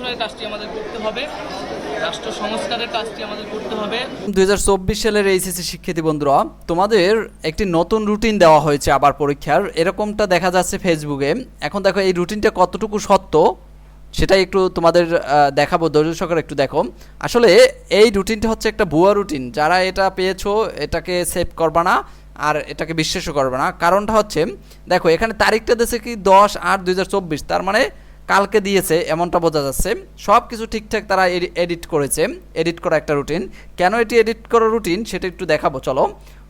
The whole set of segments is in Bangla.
উন্নয়নের কাজটি আমাদের করতে হবে, রাষ্ট্র সংস্কারের কাজটি আমাদের করতে হবে। 2024 সালের এইচএসসি শিক্ষার্থী বন্ধুরা, তোমাদের একটি নতুন রুটিন দেওয়া হয়েছে আবার পরীক্ষার, এরকমটা দেখা যাচ্ছে ফেসবুকে। এখন দেখো এই রুটিনটা কতটুকু সত্য সেটাই একটু তোমাদের দেখাবো, ধৈর্য সহকারে একটু দেখো। আসলে এই রুটিনটা হচ্ছে একটা ভুয়া রুটিন, যারা এটা পেয়েছো এটাকে সেভ করবা না আর এটাকে বিশ্বাসও করবে না। কারণটা হচ্ছে দেখো এখানে তারিখটা দিয়েছে কি 10/8/2024, তার মানে কালকে দিয়েছে এমনটা বোঝা যাচ্ছে। সব কিছু ঠিকঠাক তারা এডিট করেছে, এডিট করা একটা রুটিন। কেন এটি এডিট করা রুটিন সেটা একটু দেখাবো চলো।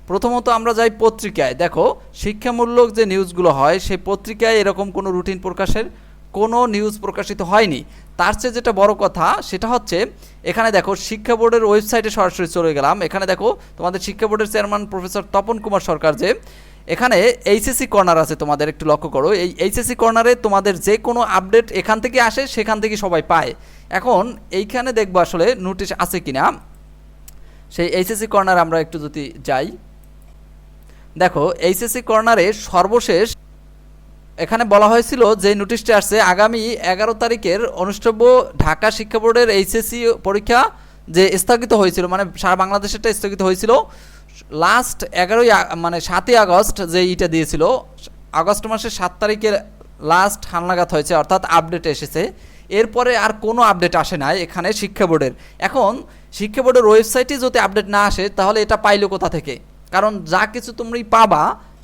প্রথমত আমরা যাই পত্রিকায়, দেখো শিক্ষামূলক যে নিউজগুলো হয় সেই পত্রিকায় এরকম কোনো রুটিন প্রকাশের কোনো নিউজ প্রকাশিত হয়নি। তার চেয়ে যেটা বড় কথা সেটা হচ্ছে এখানে দেখো শিক্ষা বোর্ডের ওয়েবসাইটে সরাসরি চলে গেলাম। এখানে দেখো তোমাদের শিক্ষা বোর্ডের চেয়ারম্যান প্রফেসর তপন কুমার সরকার, যে এখানে এইচএসসি কর্নার আছে, তোমাদের একটু লক্ষ্য করো। এই এইচএসসি কর্নারে তোমাদের যে কোনো আপডেট এখান থেকে আসে, সেখান থেকে সবাই পায়। এখন এইখানে দেখবো আসলে নোটিশ আছে কিনা। সেই এইচএসসি কর্নার আমরা একটু যদি যাই, দেখো এইচএসসি কর্নারে সর্বশেষ এখানে বলা হয়েছিল যে নোটিশটি আসছে আগামী 11 তারিখের অনুষ্ঠেয় ঢাকা শিক্ষা বোর্ডের এইচএসসি পরীক্ষা যে স্থগিত হয়েছিল, মানে সারা বাংলাদেশেরটা স্থগিত হয়েছিল লাস্ট 7ই আগস্ট, যে ইটা দিয়েছিল আগস্ট মাসের 7 তারিখের লাস্ট হালনাগাদ হয়েছে, অর্থাৎ আপডেট এসেছে। এরপরে আর কোনো আপডেট আসে নাই এখানে শিক্ষা বোর্ডের। এখন শিক্ষা বোর্ডের ওয়েবসাইটে যদি আপডেট না আসে তাহলে এটা পাইলো কোথা থেকে? কারণ যা কিছু তোমরা পাবা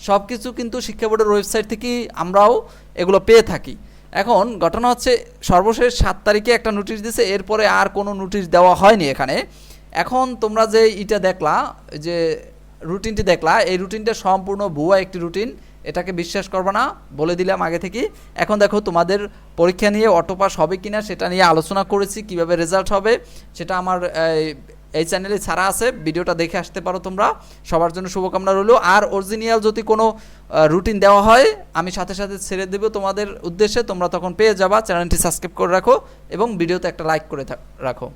সব কিছু কিন্তু শিক্ষা বোর্ডের ওয়েবসাইট থেকেই আমরাও এগুলো পেয়ে থাকি। এখন ঘটনা হচ্ছে সর্বশেষ 7 তারিখে একটা নোটিশ দিয়েছে, এরপরে আর কোনো নোটিশ দেওয়া হয়নি এখানে। এখন তোমরা যে ইটা দেখলা, যে রুটিনটি দেখলা, এই রুটিনটা সম্পূর্ণ ভুয়া একটি রুটিন, এটাকে বিশ্বাস করবে না বলে দিলাম আগে থেকে। এখন দেখো তোমাদের পরীক্ষা নিয়ে অটোপাস হবে কিনা সেটা নিয়ে আলোচনা করেছি, কিভাবে রেজাল্ট হবে সেটা আমার এই চ্যানেলে ছাড়া আছে, ভিডিওটা দেখে আসতে পারো তোমরা। সবার জন্য শুভকামনা রইল। আর অরিজিনাল যদি কোনো রুটিন দেওয়া হয় আমি সাথে সাথে ছেড়ে দেবো তোমাদের উদ্দেশ্যে, তোমরা তখন পেয়ে যাবা। চ্যানেলটি সাবস্ক্রাইব করে রাখো এবং ভিডিওতে একটা লাইক করে রাখো।